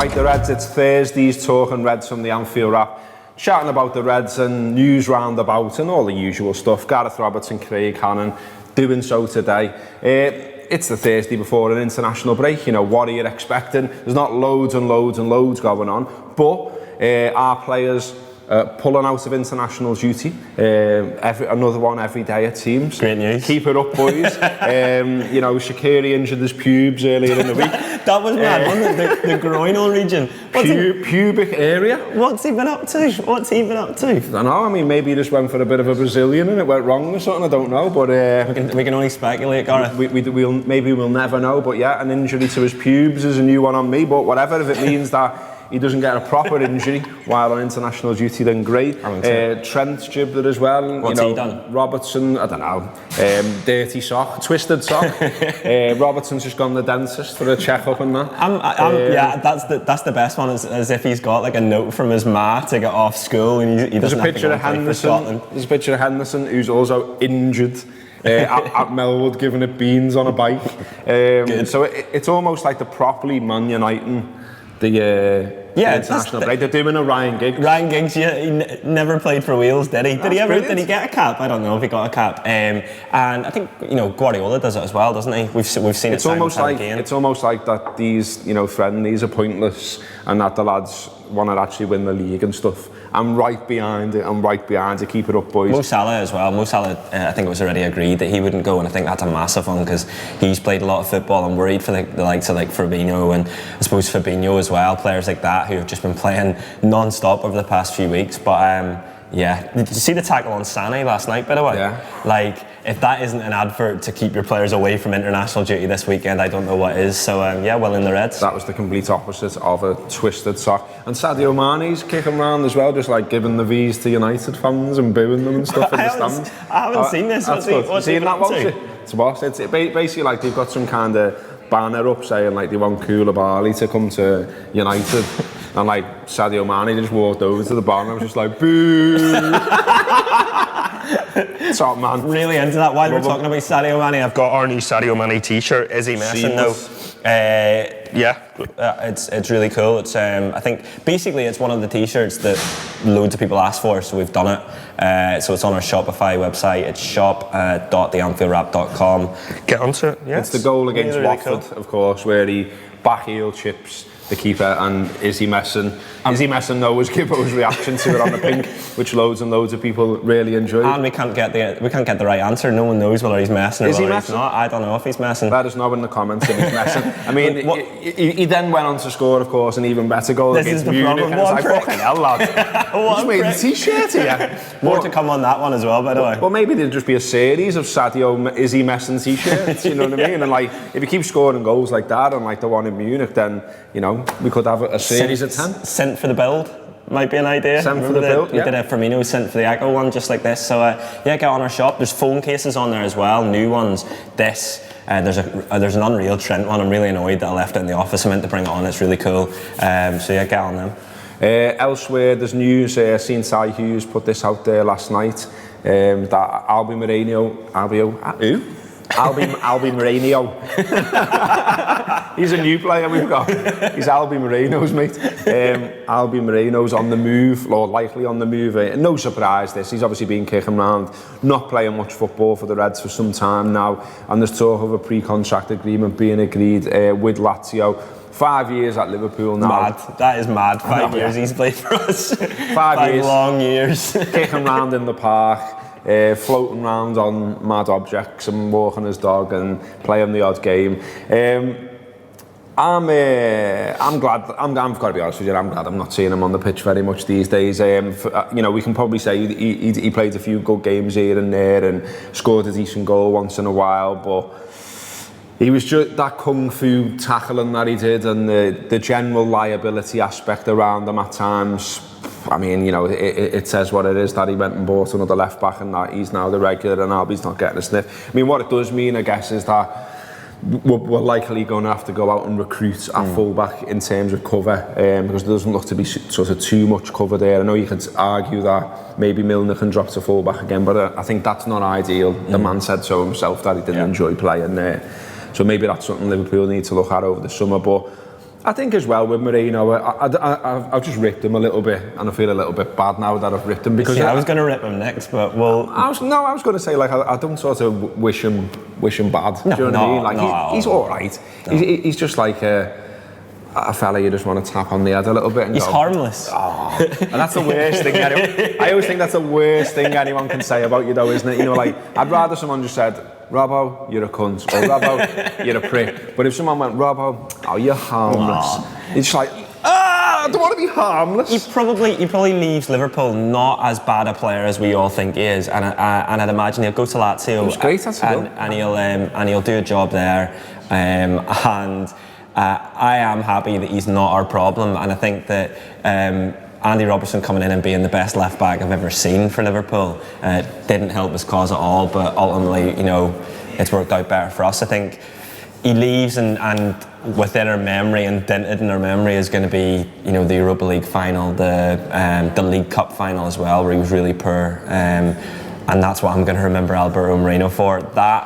Right, the Reds, it's Thursdays, talking Reds from the Anfield Wrap, chatting about the Reds and news roundabout and all the usual stuff. Gareth Roberts and Craig Hannan doing so today. It's the Thursday before an international break. You know, what are you expecting? There's not loads and loads and loads going on, but our players pulling out of international duty. Another one every day, it seems. Great news. Keep it up, boys. You know, Shaqiri injured his pubes earlier in the week. That was mad, wasn't it? The groinal region. Pubic area. What's he been up to? I don't know. I mean, maybe he just went for a bit of a Brazilian and it went wrong or something. I don't know. But we can only speculate, Gareth. We'll never know. But yeah, an injury to his pubes is a new one on me. But whatever, if it means that he doesn't get a proper injury while on international duty, then great. Trent's jibbed it as well. What's he done? Robertson, I don't know. Dirty sock, twisted sock. Robertson's just gone to the dentist for a check-up and that. Yeah, that's the best one, as if he's got like a note from his ma to get off school and he doesn't have to go and play for Scotland. There's a picture of Henderson who's also injured. At Melwood, giving it beans on a bike. So it's almost like they're properly Man Uniting the international break. They're doing a Ryan Giggs. Ryan Giggs, yeah, he never played for Wales, did he? Did he get a cap? I don't know if he got a cap. And I think, you know, Guardiola does it as well, doesn't he? We've seen it's almost like it's almost like that these, you know, friendlies are pointless and that the lads want to actually win the league and stuff. I'm right behind it. Keep it up, boys. Mo Salah as well. Mo Salah, I think it was already agreed that he wouldn't go, and I think that's a massive one because he's played a lot of football. I'm worried for the likes of like Fabinho and I suppose Fabinho as well, players like that who have just been playing non-stop over the past few weeks. But yeah, did you see the tackle on Sané last night, by the way? Yeah. Like, if that isn't an advert to keep your players away from international duty this weekend, I don't know what is. So yeah, well in the Reds. That was the complete opposite of a twisted sock. And Sadio Mane's kicking around as well, just like giving the V's to United fans and booing them and stuff in the stands. I haven't seen this. What's he that? It's basically like they've got some kind of banner up saying like they want Koulibaly to come to United. And like Sadio Mane just walked over to the bar and I was just like, boo! Top man. Really into that. While we're talking about Sadio Mane, I've got our new Sadio Mane t-shirt. Is he messing though? It's really cool. It's I think basically it's one of the t-shirts that loads of people ask for, so we've done it. So it's on our Shopify website. It's shop.theanfieldwrap.com. Get onto it. Yeah, it's the goal against Watford, of course, where he back heel chips the keeper, and is he messing though was Gibbo's reaction to it on the pink, which loads and loads of people really enjoyed. And we can't get the right answer. No one knows whether he's messing or whether he's not. I don't know if he's messing. Let us know in the comments if he's messing. I mean, he then went on to score, of course, an even better goal against Munich. And it's like, fucking hell, lad. Just made the t-shirt here. More to come on that one as well, by the way. Well, maybe there'll just be a series of Sadio is he messing t-shirts, you know what I mean? And like, if you keep scoring goals like that and like the one in Munich, then, you know, we could have a series of 10. Sent for the build might be an idea. Sent for the build, We did a Firmino sent for the Echo one just like this. So yeah, get on our shop. There's phone cases on there as well, new ones. There's an Unreal Trent one. I'm really annoyed that I left it in the office. I meant to bring it on. It's really cool. So yeah, get on them. Elsewhere, there's news. Seen Sy Hughes put this out there last night. That Albi Moreno. He's a new player we've got. He's Albi Moreno's mate. Albi Moreno's on the move, or likely on the move. No surprise this. He's obviously been kicking around, not playing much football for the Reds for some time now. And there's talk of a pre-contract agreement being agreed with Lazio. 5 years at Liverpool now. Mad. That is mad. 5 years he's played for us. 5 years. Long years. Kicking around in the park. Floating around on mad objects and walking his dog and playing the odd game. I'm glad. I've got to be honest with you. I'm glad I'm not seeing him on the pitch very much these days. You know, we can probably say he played a few good games here and there and scored a decent goal once in a while, but he was just that kung fu tackling that he did and the general liability aspect around him at times. I mean, you know, it says what it is that he went and bought another left back and that he's now the regular and Albi's not getting a sniff. I mean, what it does mean, I guess, is that we're likely going to have to go out and recruit at full-back in terms of cover because there doesn't look to be sort of too much cover there. I know you could argue that maybe Milner can drop to full-back again, but I think that's not ideal. The man said so himself that he didn't enjoy playing there. So maybe that's something Liverpool need to look at over the summer. But I think as well with Moreno, I've just ripped him a little bit, and I feel a little bit bad now that I've ripped him because I was going to rip him next, but I was going to say like I don't sort of wish him bad. No, do you know what I mean? Like no. he's all right. No. He's just like a fella you just want to tap on the head a little bit and he's go, harmless. Oh. And that's the worst thing. I always think that's the worst thing anyone can say about you, though, isn't it? You know, like I'd rather someone just said, Robbo, you're a cunt, or Robbo, you're a prick. But if someone went, Robbo, oh, you're harmless, it's just like, I don't want to be harmless. He probably leaves Liverpool not as bad a player as we all think he is, and I'd imagine he'll go to Lazio. It was great, and he'll do a job there, I am happy that he's not our problem, and I think that Andy Robertson coming in and being the best left back I've ever seen for Liverpool didn't help his cause at all, but ultimately, you know, it's worked out better for us. I think he leaves and within our memory and dented in our memory is going to be, you know, the Europa League final, the League Cup final as well, where he was really poor. And that's what I'm going to remember Alberto Moreno for. That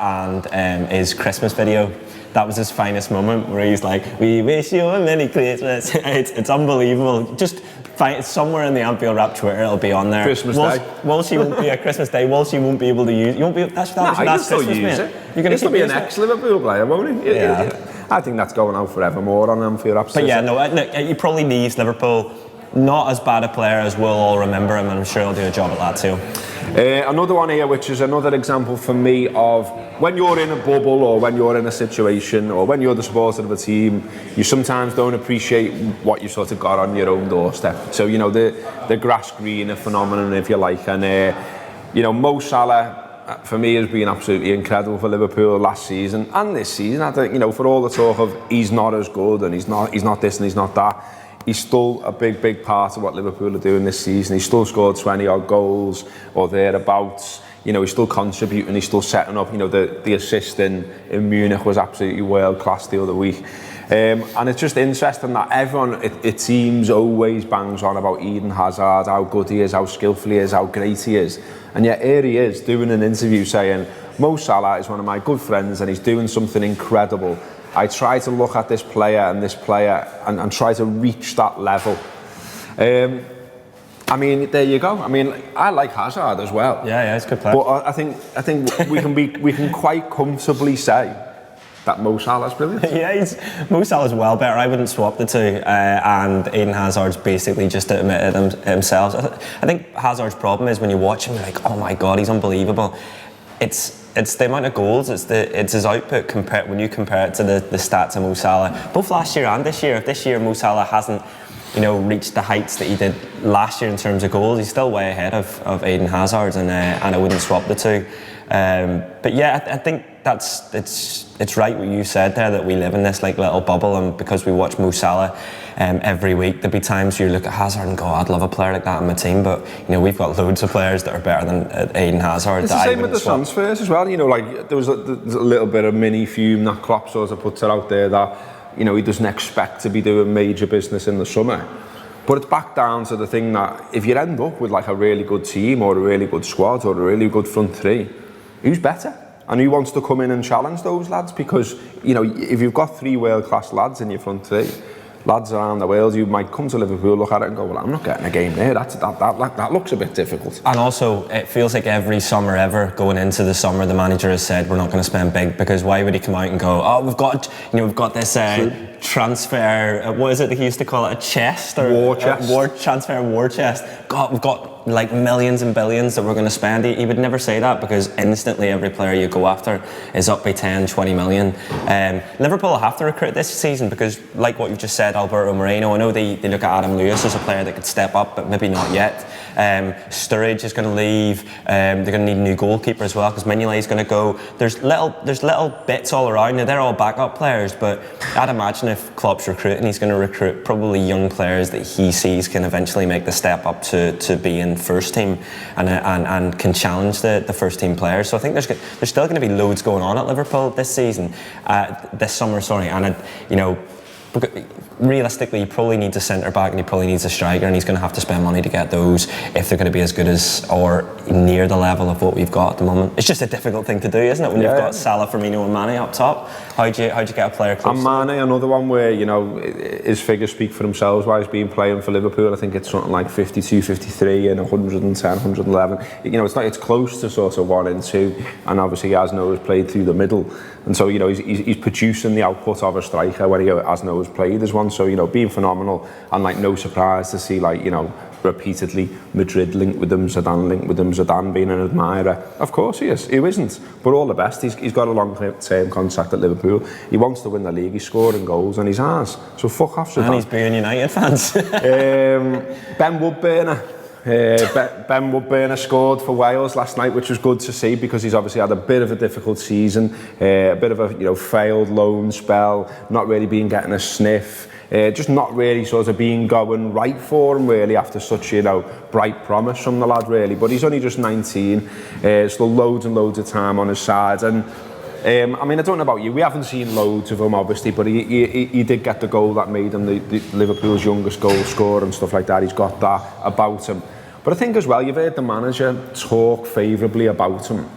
and his Christmas video. That was his finest moment, where he's like, "We wish you a Merry Christmas." It's unbelievable. Just find somewhere in the Anfield Rap Twitter, it'll be on there. Christmas Day. Walshy won't be a Christmas Day. Walshy won't be able to use. You won't be. That's Christmas, use it. You're going to be an ex-Liverpool player, won't he? Yeah. I think that's going out forevermore on Anfield Rap. But yeah, no. Look, he probably leaves Liverpool not as bad a player as we'll all remember him, and I'm sure he'll do a job at Lazio. Another one here, which is another example for me of when you're in a bubble or when you're in a situation or when you're the supporter of a team, you sometimes don't appreciate what you sort of got on your own doorstep. So, you know, the grass greener phenomenon, if you like, and you know, Mo Salah for me has been absolutely incredible for Liverpool last season and this season. I think, you know, for all the talk of he's not as good and he's not this and he's not that, he's still a big part of what Liverpool are doing this season. He's still scored 20 odd goals or thereabouts. You know, he's still contributing, he's still setting up. You know, the assist in Munich was absolutely world class the other week. And it's just interesting that everyone, it seems, always bangs on about Eden Hazard, how good he is, how skillful he is, how great he is. And yet here he is doing an interview saying, Mo Salah is one of my good friends and he's doing something incredible. I try to look at this player and try to reach that level. I mean, there you go. I mean, I like Hazard as well. Yeah, it's a good player. But I think we can quite comfortably say that Mo Salah's brilliant. Yeah, Mo Salah's well better. I wouldn't swap the two. And Eden Hazard's basically just admitted himself. I think Hazard's problem is when you watch him, you're like, oh my God, he's unbelievable. It's the amount of goals, it's his output when you compare it to the stats of Mo Salah, both last year and this year. If this year Mo Salah hasn't, you know, reached the heights that he did last year in terms of goals, he's still way ahead of Eden Hazard, and I wouldn't swap the two. But yeah, I think it's right what you said there, that we live in this like little bubble, and because we watch Mo Salah every week, there'll be times you look at Hazard and go, I'd love a player like that on my team, but you know, we've got loads of players that are better than Eden Hazard. It's the same with the transfers as well. You know, like there's a little bit of mini fume that Klopp sort of puts it out there that, you know, he doesn't expect to be doing major business in the summer. But it's back down to the thing that if you end up with like a really good team or a really good squad or a really good front three, who's better? And who wants to come in and challenge those lads? Because, you know, if you've got three world-class lads in your front three, lads around the world, you might come to Liverpool, look at it and go, well, I'm not getting a game there. That looks a bit difficult. And also, it feels like every summer ever, going into the summer, the manager has said we're not going to spend big, because why would he come out and go, oh, we've got this transfer, what is it that he used to call it, a chest? Or war chest. Transfer war chest. God, we've got like millions and billions that we're going to spend. He would never say that, because instantly every player you go after is up by 10, 20 million. Liverpool will have to recruit this season, because like what you've just said, Alberto Moreno, I know they look at Adam Lewis as a player that could step up, but maybe not yet. Sturridge is going to leave. They're going to need a new goalkeeper as well, because Mignolet is going to go. There's little bits all around. Now, they're all backup players, but I'd imagine if Klopp's recruiting, he's going to recruit probably young players that he sees can eventually make the step up to be in first team and can challenge the first team players. So I think there's still going to be loads going on at Liverpool this summer, and realistically, he probably needs a centre back and he probably needs a striker, and he's going to have to spend money to get those if they're going to be as good as or near the level of what we've got at the moment. It's just a difficult thing to do, isn't it, when you've got Salah, Firmino and Mane up top? How do you get a player close? And Mane, another one where, you know, his figures speak for themselves while he's been playing for Liverpool. I think it's something like 52, 53 and 110, 111. You know, it's close to sort of 1 and 2, and obviously Asno has played through the middle, and so, you know, he's producing the output of a striker where Asno has played as one. So, you know, being phenomenal, and like no surprise to see, like, you know, repeatedly Madrid linked with them, Zidane being an admirer. Of course he is. Who isn't? But all the best. He's got a long-term contract at Liverpool. He wants to win the league. He's scoring goals and he's ours. So fuck off, Zidane. And he's being United fans. Ben Woodburner. Ben Woodburner scored for Wales last night, which was good to see, because he's obviously had a bit of a difficult season, a bit of a, you know, failed loan spell, not really been getting a sniff, just not really sort of being going right for him really after such, you know, bright promise from the lad really. But he's only just 19, still loads and loads of time on his side, and I mean, I don't know about you, we haven't seen loads of him obviously, but he did get the goal that made him the Liverpool's youngest goal scorer and stuff like that. He's got that about him. But I think as well, you've heard the manager talk favourably about him.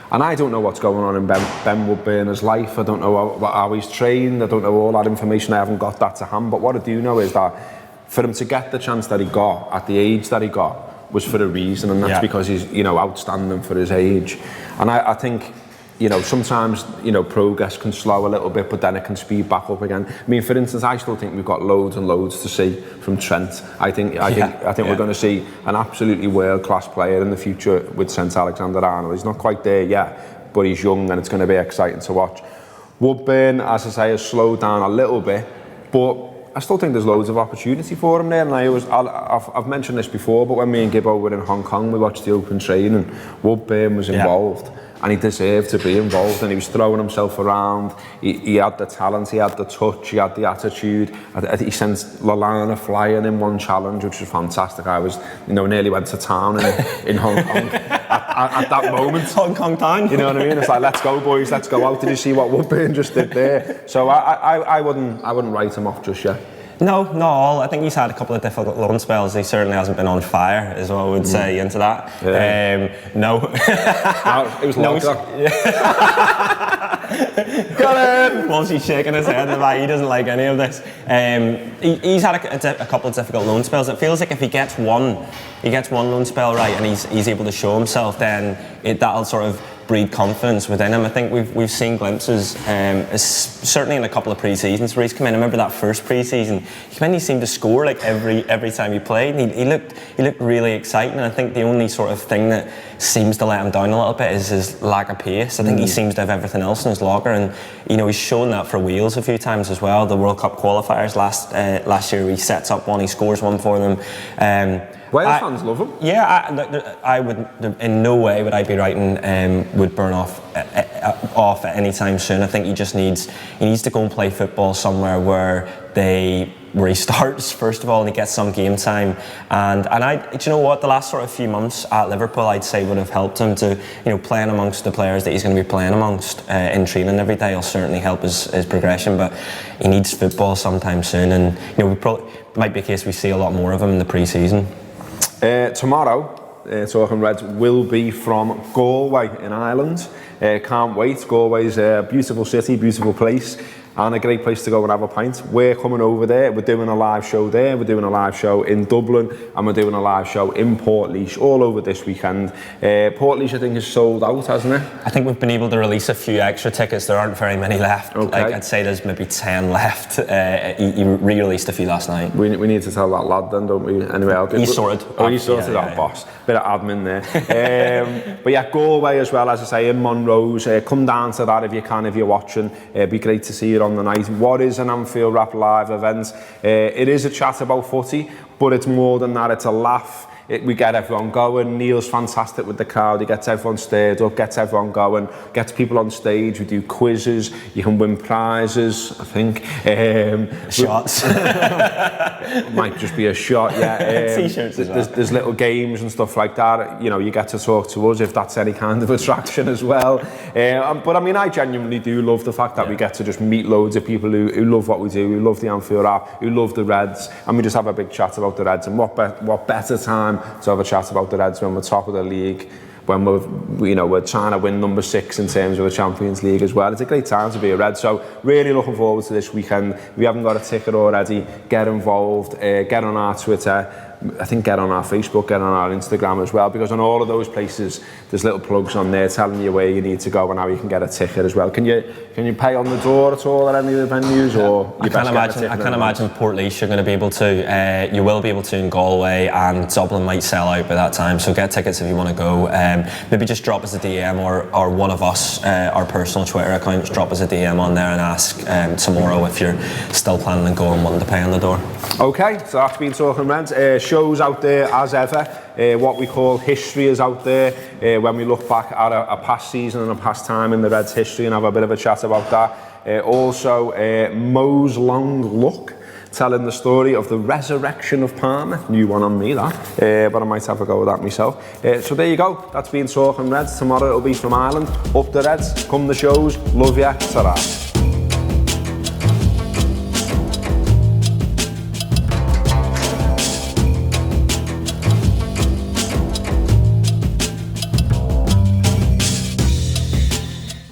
And I don't know what's going on in Ben Woodburner's life. I don't know how he's trained. I don't know all that information. I haven't got that to hand. But what I do know is that for him to get the chance that he got at the age that he got was for a reason. And that's because he's, you know, outstanding for his age. And I think, you know, sometimes, you know, progress can slow a little bit, but then it can speed back up again. I mean, for instance, I still think we've got loads and loads to see from Trent. I think we're going to see an absolutely world-class player in the future with Trent Alexander-Arnold. He's not quite there yet, but he's young and it's going to be exciting to watch. Woodburn, as I say, has slowed down a little bit, but I still think there's loads of opportunity for him there. And I've mentioned this before, but when me and Gibbo were in Hong Kong, we watched the open training. Woodburn was involved. And he deserved to be involved, and he was throwing himself around. He had the talent, he had the touch, he had the attitude. He sent Lallana flying in one challenge, which was fantastic. I was, you know, nearly went to town in Hong Kong at that moment. Hong Kong town. You know what I mean? It's like, let's go, boys, let's go out. Did you see what Woodburn just did there? So I wouldn't write him off just yet. No, not all. I think he's had a couple of difficult loan spells. He certainly hasn't been on fire, is what I would say into that. Yeah. No. It was Lockdown. Got him! Once he's shaking his head, he doesn't like any of this. He's had a couple of difficult loan spells. It feels like if he gets one loan spell right and he's able to show himself, then that'll sort of breed confidence within him. I think we've seen glimpses, certainly in a couple of pre-seasons where he's come in. I remember that first pre-season, he seemed to score like every time he played, and he looked really exciting. And I think the only sort of thing that seems to let him down a little bit is his lack of pace. I think he seems to have everything else in his locker, and you know, he's shown that for Wales a few times as well. The World Cup qualifiers last year, he sets up one, he scores one for them. Wales fans love him. Yeah, I would. In no way would I be writing Woodburn off at any time soon. I think he needs to go and play football somewhere where he starts first of all and he gets some game time. And do you know what? The last sort of few months at Liverpool, I'd say, would have helped him to, you know, playing amongst the players that he's going to be playing amongst in training every day will certainly help his progression. But he needs football sometime soon, and you know, might be a case we see a lot more of him in the pre-season. Tomorrow, Talking Reds will be from Galway in Ireland. Can't wait. Galway's a beautiful city, beautiful place, and a great place to go and have a pint. We're coming over there. We're doing a live show there. We're doing a live show in Dublin, and we're doing a live show in Portlaoise all over this weekend. Portlaoise, I think, is sold out, hasn't it? I think we've been able to release a few extra tickets. There aren't very many left. Okay. Like, I'd say there's maybe 10 left. He re-released a few last night. We need to tell that lad then, don't we? Anyway, he's sorted. Oh, he's sorted out, boss. Bit of admin there. But yeah, Galway as well, as I say, in Monrose. Come down to that if you can, if you're watching. It'd be great to see you on the night. What is an Anfield Wrap live event? It is a chat about footy, but it's more than that. It's a laugh. we get everyone going. Neil's fantastic with the crowd. He gets everyone stirred up, gets everyone going, gets people on stage. We do quizzes. You can win prizes, I think. Shots. Might just be a shot, yeah. T-shirts as well. There's little games and stuff like that. You know, you get to talk to us if that's any kind of attraction as well. But I mean, I genuinely do love the fact that we get to just meet loads of people who love what we do, who love the Anfield app, who love the Reds, and we just have a big chat about the Reds. And what better time to have a chat about the Reds when we're top of the league, when we're trying to win number 6 in terms of the Champions League as well. It's a great time to be a Red. So really looking forward to this weekend. If you haven't got a ticket already, get involved, get on our Twitter, I think get on our Facebook, get on our Instagram as well, because on all of those places there's little plugs on there telling you where you need to go and how you can get a ticket as well. Can you pay on the door at all at any of the venues, or I can't imagine Portlaoise you're going to be able to. You will be able to in Galway, and Dublin might sell out by that time, so get tickets if you want to go. Maybe just drop us a DM or one of us, our personal Twitter accounts, drop us a DM on there and ask tomorrow if you're still planning on going, wanting to pay on the door. Okay, so that's been Talking Reds. Shows out there as ever. What we call history is out there. When we look back at a past season and a past time in the Reds' history and have a bit of a chat about that. Also, Mo's Long Look, telling the story of the resurrection of Palmer. New one on me, that. But I might have a go with that myself. So there you go. That's been Talking Reds. Tomorrow it'll be from Ireland. Up the Reds. Come the shows. Love ya. Ta-ra.